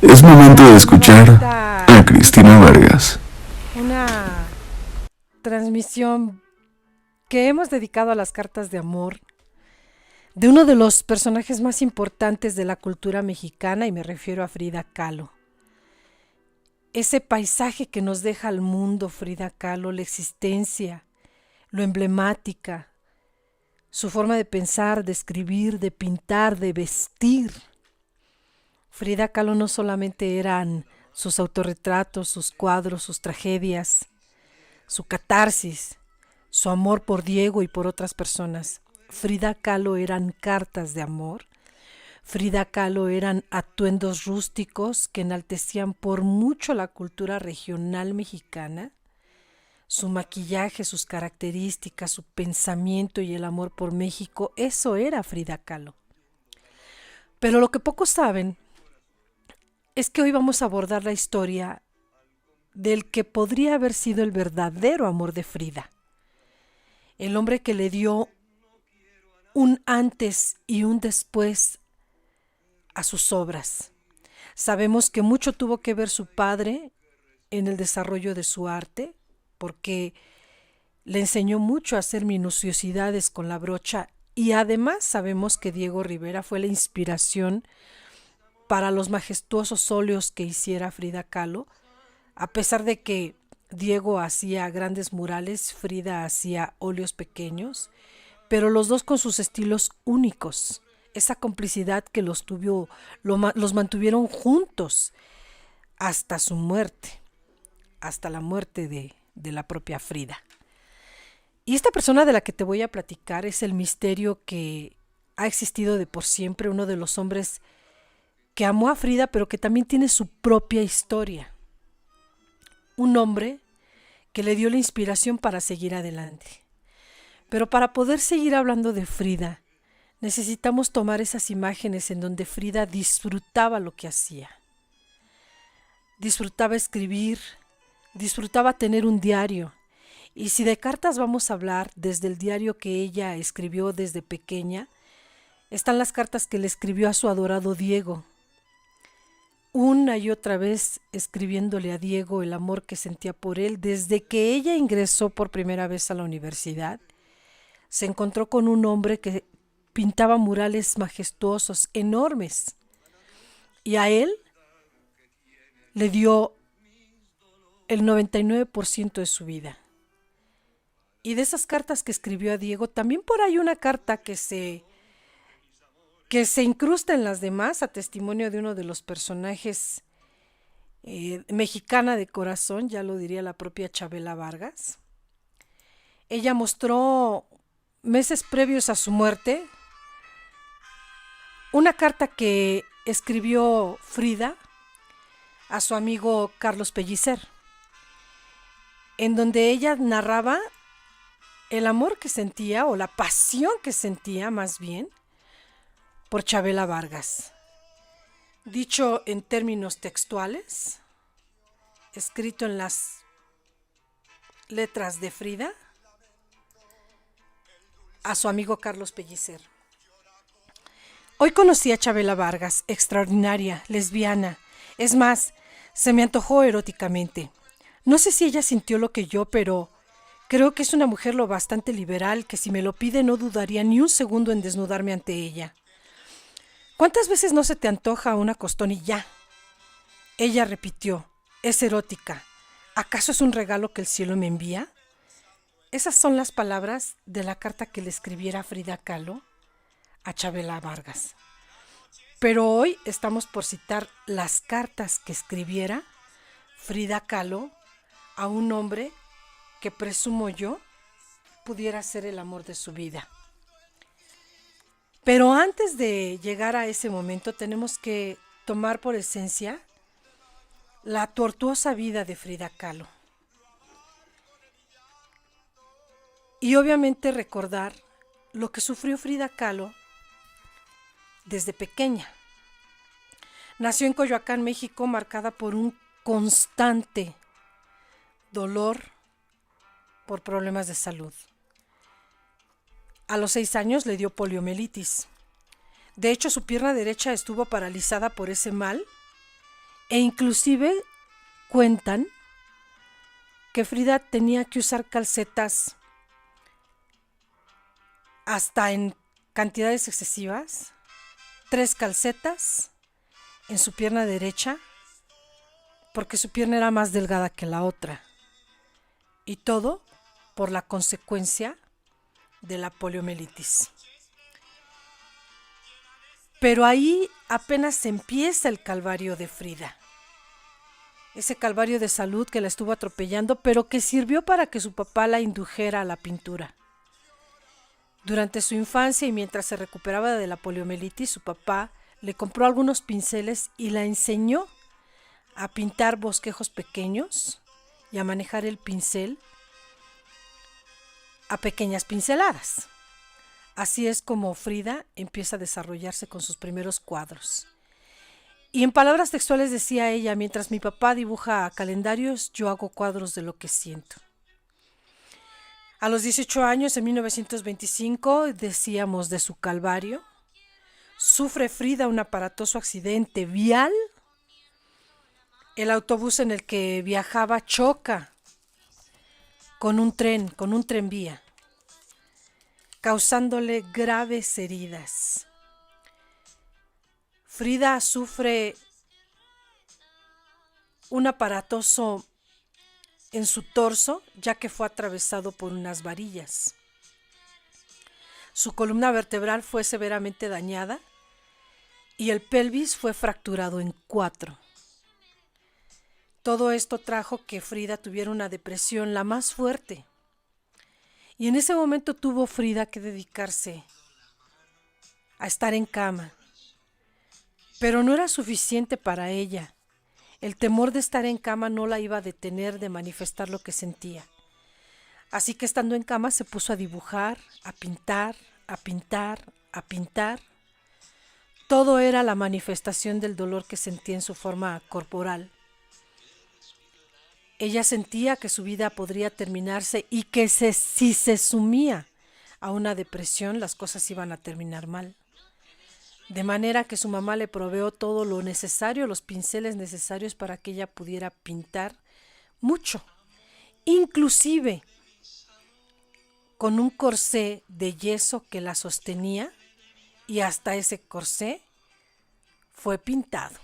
Es momento de Estamos escuchar ahorita a Cristina Vargas. una transmisión que hemos dedicado a las cartas de amor de uno de los personajes más importantes de la cultura mexicana, y me refiero a Frida Kahlo. Ese paisaje que nos deja al mundo Frida Kahlo, la existencia, lo emblemática, su forma de pensar, de escribir, de pintar, de vestir. Frida Kahlo no solamente eran sus autorretratos, sus cuadros, sus tragedias, su catarsis, su amor por Diego y por otras personas. Frida Kahlo eran cartas de amor. Frida Kahlo eran atuendos rústicos que enaltecían por mucho la cultura regional mexicana. Su maquillaje, sus características, su pensamiento y el amor por México, eso era Frida Kahlo. Pero lo que pocos saben es que hoy vamos a abordar la historia del que podría haber sido el verdadero amor de Frida, el hombre que le dio un antes y un después a sus obras. Sabemos que mucho tuvo que ver su padre en el desarrollo de su arte, porque le enseñó mucho a hacer minuciosidades con la brocha, y además sabemos que Diego Rivera fue la inspiración para los majestuosos óleos que hiciera Frida Kahlo. A pesar de que Diego hacía grandes murales, Frida hacía óleos pequeños, pero los dos con sus estilos únicos. Esa complicidad que los mantuvieron juntos hasta su muerte, hasta la muerte de la propia Frida. Y esta persona de la que te voy a platicar es el misterio que ha existido de por siempre, uno de los hombres que amó a Frida, pero que también tiene su propia historia. Un hombre que le dio la inspiración para seguir adelante. Pero para poder seguir hablando de Frida, necesitamos tomar esas imágenes en donde Frida disfrutaba lo que hacía. Disfrutaba escribir, disfrutaba tener un diario. Y si de cartas vamos a hablar, desde el diario que ella escribió desde pequeña, están las cartas que le escribió a su adorado Diego. Una y otra vez escribiéndole a Diego el amor que sentía por él desde que ella ingresó por primera vez a la universidad. Se encontró con un hombre que pintaba murales majestuosos, enormes, y a él le dio el 99% de su vida. Y de esas cartas que escribió a Diego, también por ahí una carta que se incrusta en las demás, a testimonio de uno de los personajes mexicana de corazón, ya lo diría la propia Chabela Vargas. Ella mostró, meses previos a su muerte, una carta que escribió Frida a su amigo Carlos Pellicer, en donde ella narraba el amor que sentía, o la pasión que sentía más bien, por Chabela Vargas. Dicho en términos textuales, escrito en las letras de Frida, a su amigo Carlos Pellicer. Hoy conocí a Chabela Vargas, extraordinaria, lesbiana. Es más, se me antojó eróticamente. No sé si ella sintió lo que yo, pero creo que es una mujer lo bastante liberal que si me lo pide no dudaría ni un segundo en desnudarme ante ella. ¿Cuántas veces no se te antoja una costón y ya? Ella repitió, es erótica. ¿Acaso es un regalo que el cielo me envía? Esas son las palabras de la carta que le escribiera Frida Kahlo a Chabela Vargas. Pero hoy estamos por citar las cartas que escribiera Frida Kahlo a un hombre que presumo yo pudiera ser el amor de su vida. Pero antes de llegar a ese momento tenemos que tomar por esencia la tortuosa vida de Frida Kahlo. Y obviamente recordar lo que sufrió Frida Kahlo desde pequeña. Nació en Coyoacán, México, marcada por un constante dolor por problemas de salud. A los 6 años le dio poliomielitis. De hecho, su pierna derecha estuvo paralizada por ese mal E inclusive cuentan que Frida tenía que usar calcetas hasta en cantidades excesivas, 3 calcetas en su pierna derecha, porque su pierna era más delgada que la otra. Y todo por la consecuencia de la poliomielitis. Pero ahí apenas empieza el calvario de Frida. Ese calvario de salud que la estuvo atropellando, pero que sirvió para que su papá la indujera a la pintura. Durante su infancia y mientras se recuperaba de la poliomielitis, su papá le compró algunos pinceles y la enseñó a pintar bosquejos pequeños y a manejar el pincel a pequeñas pinceladas. Así es como Frida empieza a desarrollarse con sus primeros cuadros. Y en palabras textuales decía ella: mientras mi papá dibuja calendarios, yo hago cuadros de lo que siento. A los 18 años, en 1925, decíamos de su calvario, sufre Frida un aparatoso accidente vial. El autobús en el que viajaba choca con un tranvía, causándole graves heridas. Frida sufre un aparatoso en su torso, ya que fue atravesado por unas varillas. Su columna vertebral fue severamente dañada y el pelvis fue fracturado en 4. Todo esto trajo que Frida tuviera una depresión la más fuerte. Y en ese momento tuvo Frida que dedicarse a estar en cama. Pero no era suficiente para ella. El temor de estar en cama no la iba a detener de manifestar lo que sentía. Así que estando en cama se puso a dibujar, a pintar, a pintar, a pintar. Todo era la manifestación del dolor que sentía en su forma corporal. Ella sentía que su vida podría terminarse y que si se sumía a una depresión, las cosas iban a terminar mal. De manera que su mamá le proveó todo lo necesario, los pinceles necesarios para que ella pudiera pintar mucho, inclusive con un corsé de yeso que la sostenía, y hasta ese corsé fue pintado.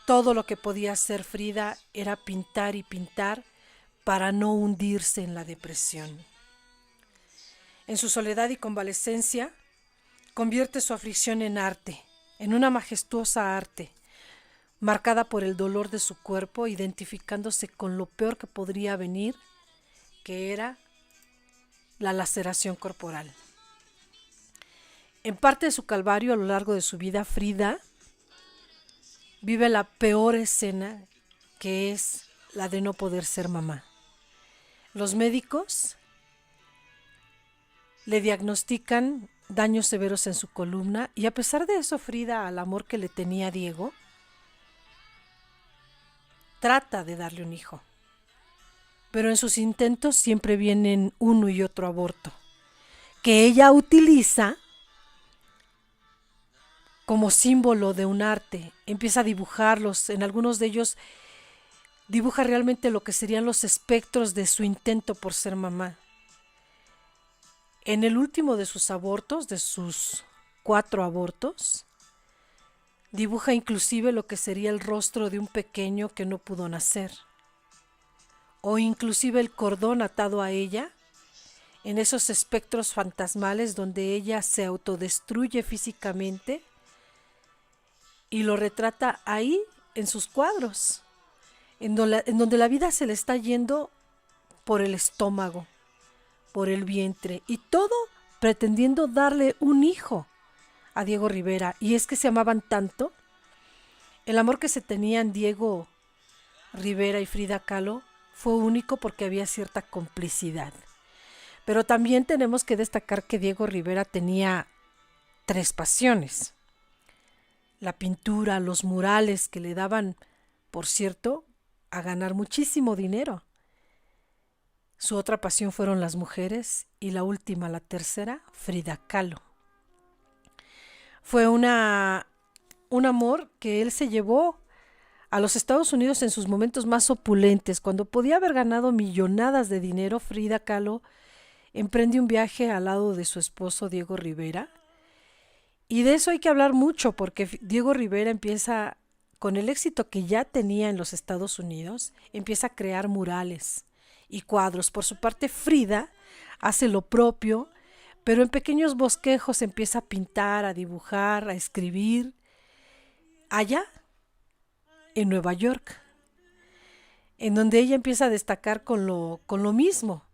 Todo lo que podía hacer Frida era pintar y pintar para no hundirse en la depresión. En su soledad y convalecencia, convierte su aflicción en arte, en una majestuosa arte, marcada por el dolor de su cuerpo, identificándose con lo peor que podría venir, que era la laceración corporal. En parte de su calvario a lo largo de su vida, Frida vive la peor escena, que es la de no poder ser mamá. Los médicos le diagnostican daños severos en su columna y a pesar de eso, Frida, al amor que le tenía a Diego, trata de darle un hijo. Pero en sus intentos siempre vienen uno y otro aborto, que ella utiliza como símbolo de un arte. Empieza a dibujarlos, en algunos de ellos dibuja realmente lo que serían los espectros de su intento por ser mamá. En el último de sus abortos, de sus 4 abortos, dibuja inclusive lo que sería el rostro de un pequeño que no pudo nacer, o inclusive el cordón atado a ella, en esos espectros fantasmales donde ella se autodestruye físicamente, y lo retrata ahí en sus cuadros, en donde la vida se le está yendo por el estómago, por el vientre, y todo pretendiendo darle un hijo a Diego Rivera. Y es que se amaban tanto, el amor que se tenían Diego Rivera y Frida Kahlo fue único porque había cierta complicidad. Pero también tenemos que destacar que Diego Rivera tenía 3 pasiones: la pintura, los murales, que le daban, por cierto, a ganar muchísimo dinero. Su otra pasión fueron las mujeres y la última, la tercera, Frida Kahlo. Fue un amor que él se llevó a los Estados Unidos en sus momentos más opulentes, cuando podía haber ganado millonadas de dinero, Frida Kahlo emprende un viaje al lado de su esposo Diego Rivera. Y de eso hay que hablar mucho porque Diego Rivera empieza, con el éxito que ya tenía en los Estados Unidos, empieza a crear murales y cuadros. Por su parte, Frida hace lo propio, pero en pequeños bosquejos empieza a pintar, a dibujar, a escribir, allá en Nueva York, en donde ella empieza a destacar con lo mismo,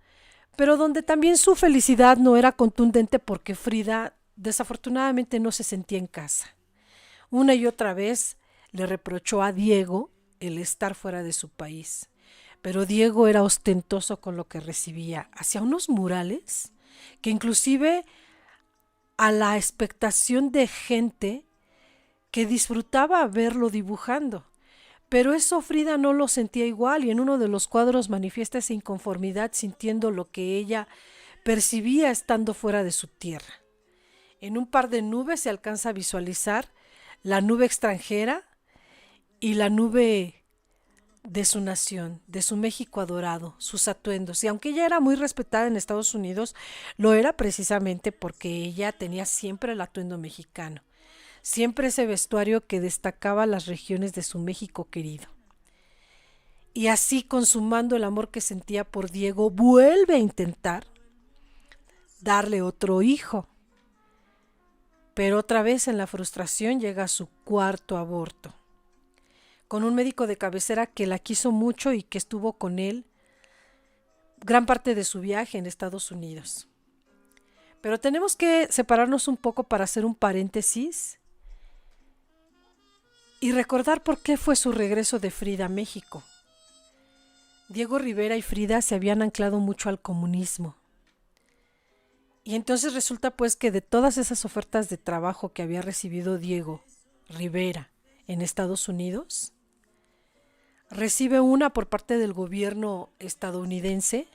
pero donde también su felicidad no era contundente porque Frida desafortunadamente no se sentía en casa. Una y otra vez le reprochó a Diego el estar fuera de su país, pero Diego era ostentoso con lo que recibía. Hacía unos murales que inclusive a la expectación de gente que disfrutaba verlo dibujando. Pero eso Frida no lo sentía igual y en uno de los cuadros manifiesta esa inconformidad sintiendo lo que ella percibía estando fuera de su tierra. En un par de nubes se alcanza a visualizar la nube extranjera y la nube de su nación, de su México adorado, sus atuendos. Y aunque ella era muy respetada en Estados Unidos, lo era precisamente porque ella tenía siempre el atuendo mexicano, siempre ese vestuario que destacaba las regiones de su México querido. Y así, consumando el amor que sentía por Diego, vuelve a intentar darle otro hijo. Pero otra vez en la frustración llega a su cuarto aborto, con un médico de cabecera que la quiso mucho y que estuvo con él gran parte de su viaje en Estados Unidos. Pero tenemos que separarnos un poco para hacer un paréntesis y recordar por qué fue su regreso de Frida a México. Diego Rivera y Frida se habían anclado mucho al comunismo. Y entonces resulta pues que de todas esas ofertas de trabajo que había recibido Diego Rivera en Estados Unidos, recibe una por parte del gobierno estadounidense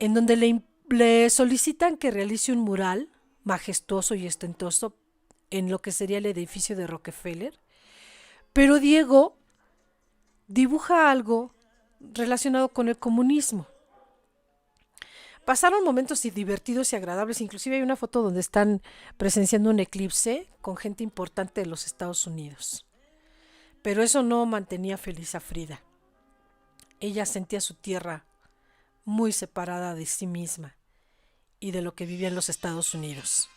en donde le solicitan que realice un mural majestuoso y ostentoso en lo que sería el edificio de Rockefeller, pero Diego dibuja algo relacionado con el comunismo. Pasaron momentos divertidos y agradables, inclusive hay una foto donde están presenciando un eclipse con gente importante de los Estados Unidos. Pero eso no mantenía feliz a Frida. Ella sentía su tierra muy separada de sí misma y de lo que vivía en los Estados Unidos.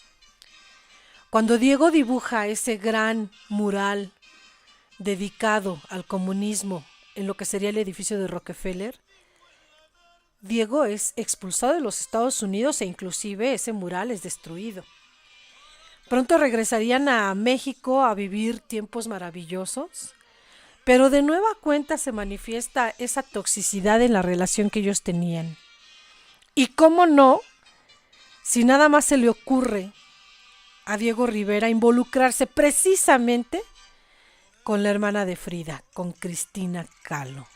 Cuando Diego dibuja ese gran mural dedicado al comunismo en lo que sería el edificio de Rockefeller, Diego es expulsado de los Estados Unidos e inclusive ese mural es destruido. Pronto regresarían a México a vivir tiempos maravillosos, pero de nueva cuenta se manifiesta esa toxicidad en la relación que ellos tenían. Y cómo no, si nada más se le ocurre a Diego Rivera involucrarse precisamente con la hermana de Frida, con Cristina Kahlo.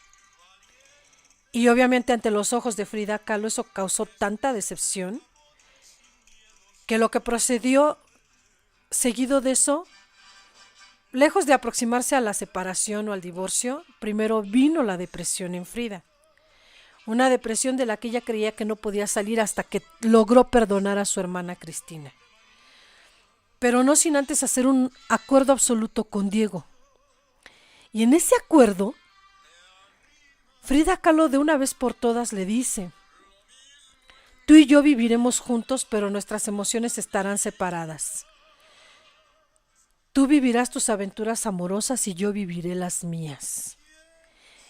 Y obviamente ante los ojos de Frida Kahlo eso causó tanta decepción que lo que procedió seguido de eso, lejos de aproximarse a la separación o al divorcio, primero vino la depresión en Frida. Una depresión de la que ella creía que no podía salir hasta que logró perdonar a su hermana Cristina. Pero no sin antes hacer un acuerdo absoluto con Diego. Y en ese acuerdo, Frida Kahlo de una vez por todas le dice: tú y yo viviremos juntos, pero nuestras emociones estarán separadas. Tú vivirás tus aventuras amorosas y yo viviré las mías.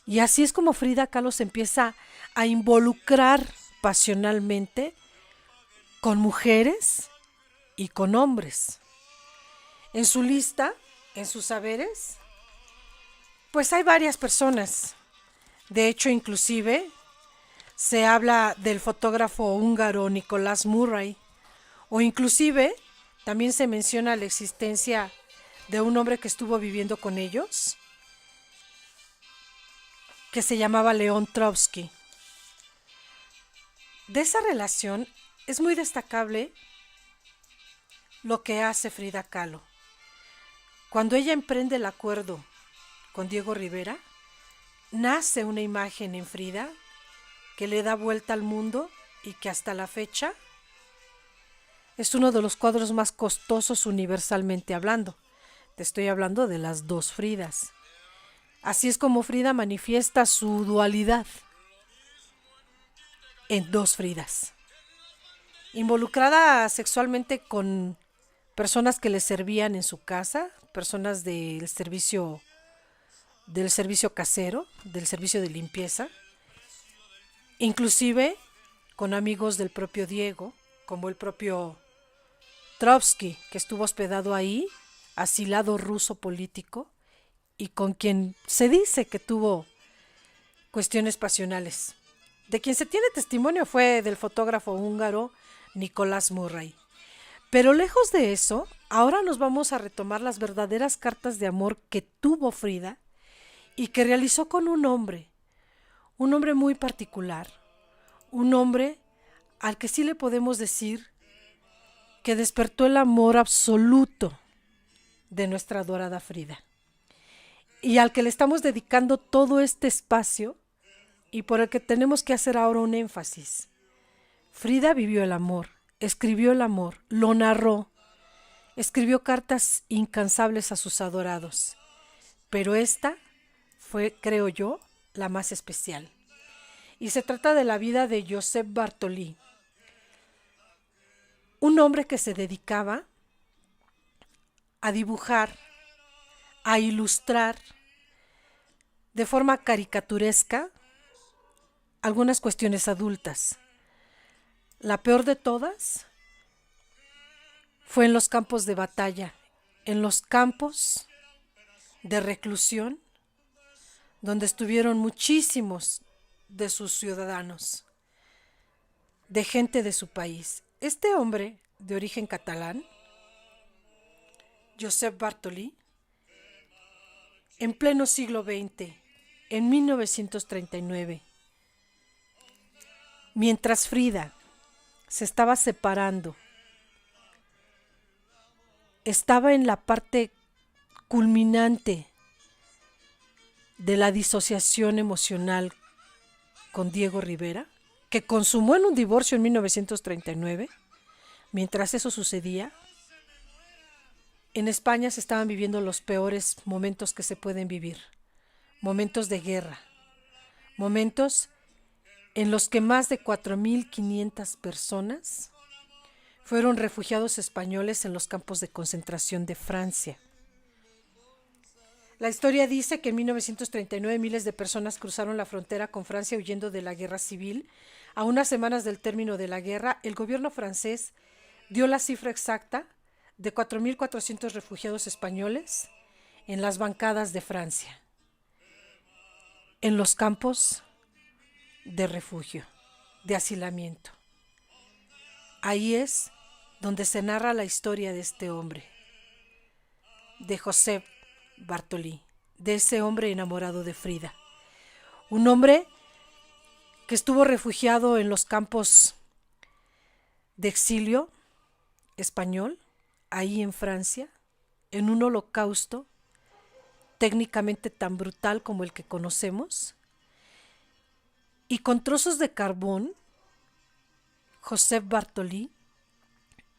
Y así es como Frida Kahlo se empieza a involucrar pasionalmente con mujeres y con hombres. En su lista, en sus saberes, pues hay varias personas. De hecho, inclusive, se habla del fotógrafo húngaro Nicolás Murray, o inclusive también se menciona la existencia de un hombre que estuvo viviendo con ellos, que se llamaba León Trotsky. De esa relación es muy destacable lo que hace Frida Kahlo. Cuando ella emprende el acuerdo con Diego Rivera, nace una imagen en Frida que le da vuelta al mundo y que hasta la fecha es uno de los cuadros más costosos universalmente hablando. Te estoy hablando de las dos Fridas. Así es como Frida manifiesta su dualidad en dos Fridas. Involucrada sexualmente con personas que le servían en su casa, personas del servicio casero, del servicio de limpieza, inclusive con amigos del propio Diego, como el propio Trotsky, que estuvo hospedado ahí, asilado ruso político, y con quien se dice que tuvo cuestiones pasionales. De quien se tiene testimonio fue del fotógrafo húngaro Nicolás Murray. Pero lejos de eso, ahora nos vamos a retomar las verdaderas cartas de amor que tuvo Frida y que realizó con un hombre muy particular, un hombre al que sí le podemos decir que despertó el amor absoluto de nuestra adorada Frida, y al que le estamos dedicando todo este espacio y por el que tenemos que hacer ahora un énfasis. Frida vivió el amor, escribió el amor, lo narró, escribió cartas incansables a sus adorados, pero esta fue, creo yo, la más especial. Y se trata de la vida de Josep Bartolí, un hombre que se dedicaba a dibujar, a ilustrar de forma caricaturesca algunas cuestiones adultas. La peor de todas fue en los campos de batalla, en los campos de reclusión, donde estuvieron muchísimos de sus ciudadanos, de gente de su país. Este hombre de origen catalán, Josep Bartolí, en pleno siglo XX, en 1939, mientras Frida se estaba separando, estaba en la parte culminante de la disociación emocional con Diego Rivera, que consumó en un divorcio en 1939. Mientras eso sucedía, en España se estaban viviendo los peores momentos que se pueden vivir, momentos de guerra, momentos en los que más de 4.500 personas fueron refugiados españoles en los campos de concentración de Francia. La historia dice que en 1939 miles de personas cruzaron la frontera con Francia huyendo de la guerra civil. A unas semanas del término de la guerra, el gobierno francés dio la cifra exacta de 4.400 refugiados españoles en las bancadas de Francia, en los campos de refugio, de asilamiento. Ahí es donde se narra la historia de este hombre, de Josep Bartolí, de ese hombre enamorado de Frida. Un hombre que estuvo refugiado en los campos de exilio español, ahí en Francia, en un holocausto técnicamente tan brutal como el que conocemos, y con trozos de carbón, Josep Bartolí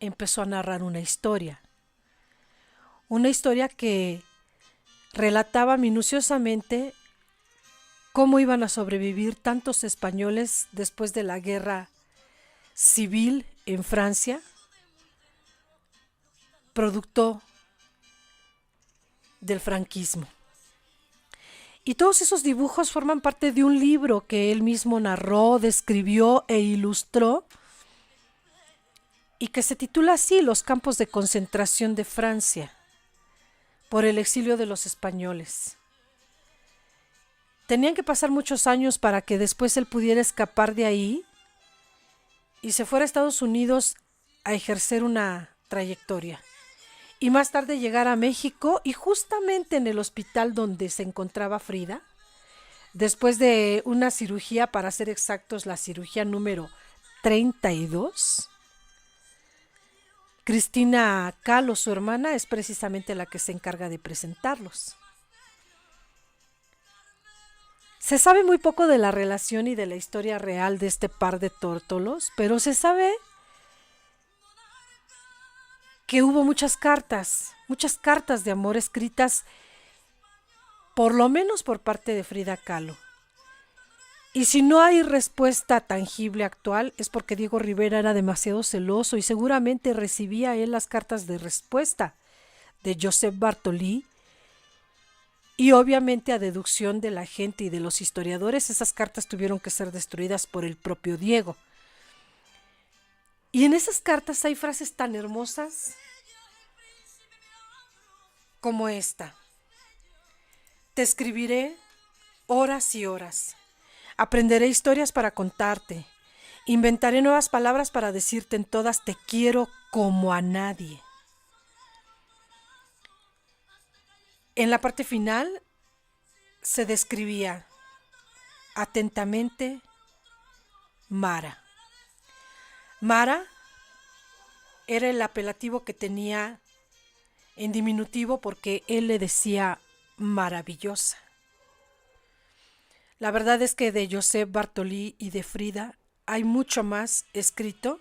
empezó a narrar una historia que relataba minuciosamente cómo iban a sobrevivir tantos españoles después de la guerra civil en Francia, producto del franquismo. Y todos esos dibujos forman parte de un libro que él mismo narró, describió e ilustró, y que se titula así: Los campos de concentración de Francia, por el exilio de los españoles. Tenían que pasar muchos años para que después él pudiera escapar de ahí y se fuera a Estados Unidos a ejercer una trayectoria. Y más tarde llegar a México, y justamente en el hospital donde se encontraba Frida, después de una cirugía, para ser exactos, la cirugía número 32, Cristina Kahlo, su hermana, es precisamente la que se encarga de presentarlos. Se sabe muy poco de la relación y de la historia real de este par de tórtolos, pero se sabe que hubo muchas cartas de amor escritas por lo menos por parte de Frida Kahlo. Y si no hay respuesta tangible actual es porque Diego Rivera era demasiado celoso y seguramente recibía él las cartas de respuesta de Josep Bartolí y obviamente a deducción de la gente y de los historiadores esas cartas tuvieron que ser destruidas por el propio Diego. Y en esas cartas hay frases tan hermosas como esta. Te escribiré horas y horas. Aprenderé historias para contarte. Inventaré nuevas palabras para decirte en todas te quiero como a nadie. En la parte final se describía atentamente Mara. Mara era el apelativo que tenía en diminutivo porque él le decía maravillosa. La verdad es que de Josep Bartolí y de Frida hay mucho más escrito,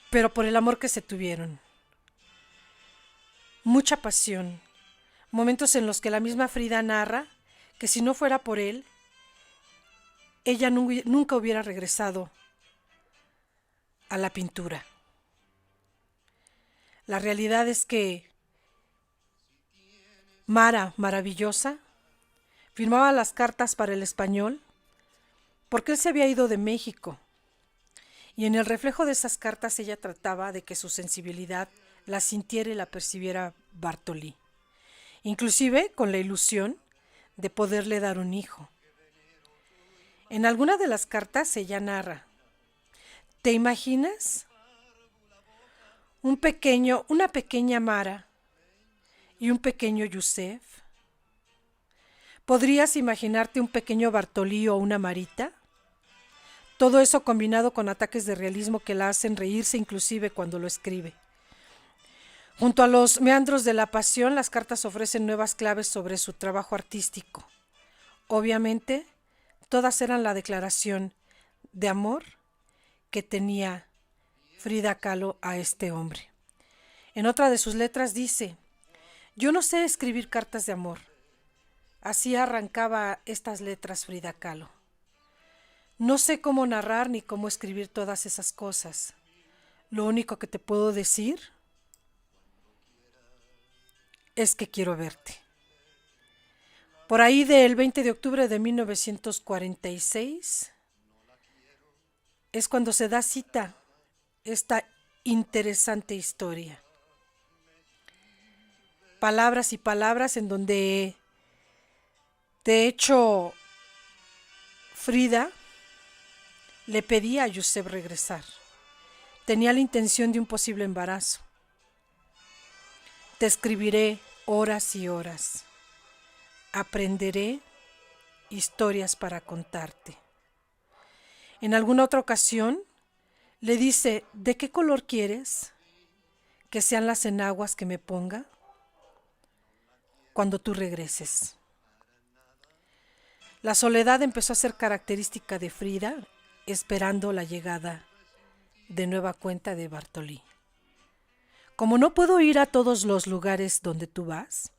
pero por el amor que se tuvieron. Mucha pasión, momentos en los que la misma Frida narra que si no fuera por él, ella nunca hubiera regresado a la pintura. La realidad es que Mara, maravillosa, firmaba las cartas para el español porque él se había ido de México y en el reflejo de esas cartas ella trataba de que su sensibilidad la sintiera y la percibiera Bartolí, inclusive con la ilusión de poderle dar un hijo. En alguna de las cartas ella narra: ¿te imaginas? Una pequeña Mara y un pequeño Yusef. ¿Podrías imaginarte un pequeño Bartolí o una Marita? Todo eso combinado con ataques de realismo que la hacen reírse inclusive cuando lo escribe. Junto a los meandros de la pasión, las cartas ofrecen nuevas claves sobre su trabajo artístico. Obviamente, todas eran la declaración de amor que tenía Frida Kahlo a este hombre. En otra de sus letras dice: yo no sé escribir cartas de amor. Así arrancaba estas letras Frida Kahlo. No sé cómo narrar ni cómo escribir todas esas cosas. Lo único que te puedo decir es que quiero verte. Por ahí del 20 de octubre de 1946 es cuando se da cita esta interesante historia. Palabras y palabras en donde, de hecho, Frida le pedía a Josep regresar. Tenía la intención de un posible embarazo. Te escribiré horas y horas. Aprenderé historias para contarte. En alguna otra ocasión le dice: ¿de qué color quieres que sean las enaguas que me ponga cuando tú regreses? La soledad empezó a ser característica de Frida, esperando la llegada de nueva cuenta de Bartolí. Como no puedo ir a todos los lugares donde tú vas,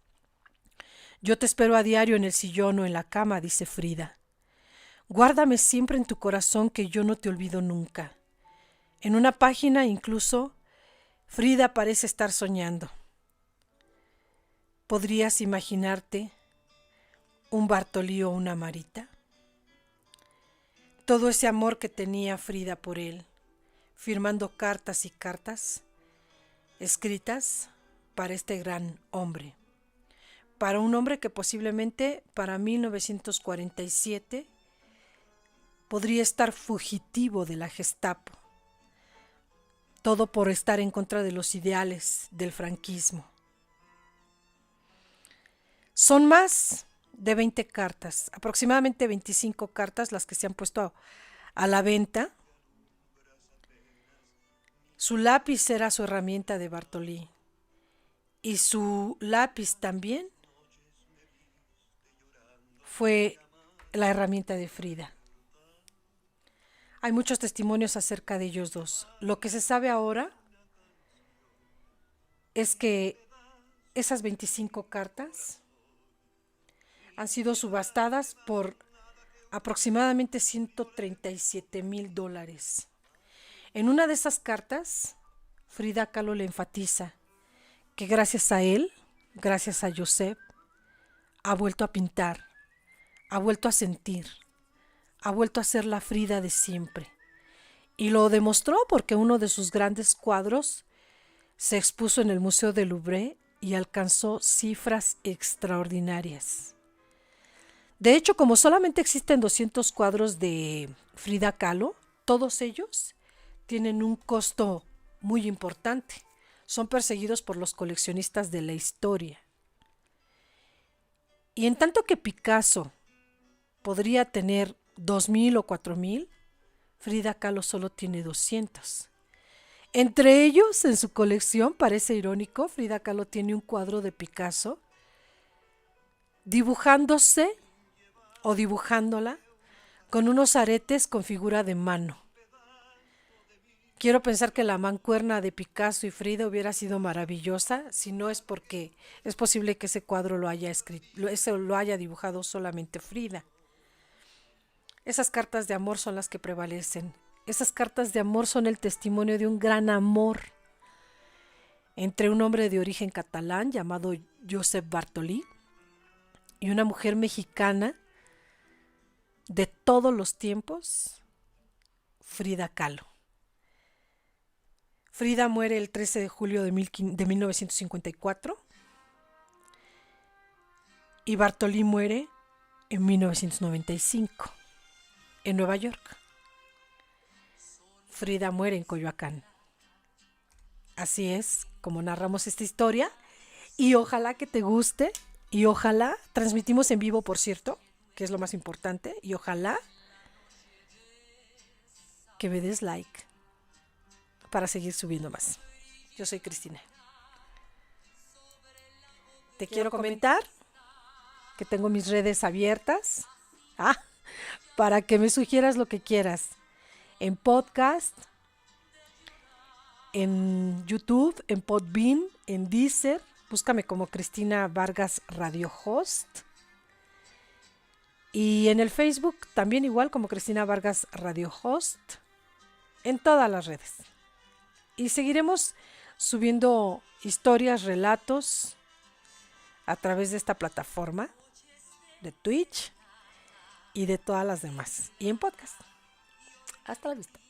yo te espero a diario en el sillón o en la cama, dice Frida. Guárdame siempre en tu corazón que yo no te olvido nunca. En una página incluso Frida parece estar soñando. ¿Podrías imaginarte un Bartolí o una Marita? Todo ese amor que tenía Frida por él, firmando cartas y cartas escritas para este gran hombre, para un hombre que posiblemente para 1947 podría estar fugitivo de la Gestapo, todo por estar en contra de los ideales del franquismo. Son más de 20 cartas, aproximadamente 25 cartas las que se han puesto a la venta. Su lápiz era su herramienta de Bartolí y su lápiz también fue la herramienta de Frida. Hay muchos testimonios acerca de ellos dos. Lo que se sabe ahora es que esas 25 cartas han sido subastadas por aproximadamente $137,000. En una de esas cartas, Frida Kahlo le enfatiza que gracias a él, gracias a Josep, ha vuelto a pintar, ha vuelto a sentir, ha vuelto a ser la Frida de siempre. Y lo demostró porque uno de sus grandes cuadros se expuso en el Museo del Louvre y alcanzó cifras extraordinarias. De hecho, como solamente existen 200 cuadros de Frida Kahlo, todos ellos tienen un costo muy importante. Son perseguidos por los coleccionistas de la historia. Y en tanto que Picasso podría tener 2,000 o 4,000, Frida Kahlo solo tiene 200. Entre ellos, en su colección, parece irónico, Frida Kahlo tiene un cuadro de Picasso dibujándose o dibujándola con unos aretes con figura de mano. Quiero pensar que la mancuerna de Picasso y Frida hubiera sido maravillosa, si no es porque es posible que ese cuadro lo haya dibujado solamente Frida. Esas cartas de amor son las que prevalecen. Esas cartas de amor son el testimonio de un gran amor entre un hombre de origen catalán llamado Josep Bartolí y una mujer mexicana de todos los tiempos, Frida Kahlo. Frida muere el 13 de julio de 1954 y Bartolí muere en 1995 en Nueva York. Frida muere en Coyoacán. Así es como narramos esta historia y ojalá que te guste y ojalá, transmitimos en vivo por cierto, que es lo más importante, y ojalá que me des like para seguir subiendo más. Yo soy Cristina. Te quiero comentar que tengo mis redes abiertas para que me sugieras lo que quieras. En podcast, en YouTube, en Podbean, en Deezer. Búscame como Cristina Vargas Radio Host. Y en el Facebook también igual como Cristina Vargas Radio Host. En todas las redes. Y seguiremos subiendo historias, relatos a través de esta plataforma de Twitch y de todas las demás. Y en podcast. Hasta la vista.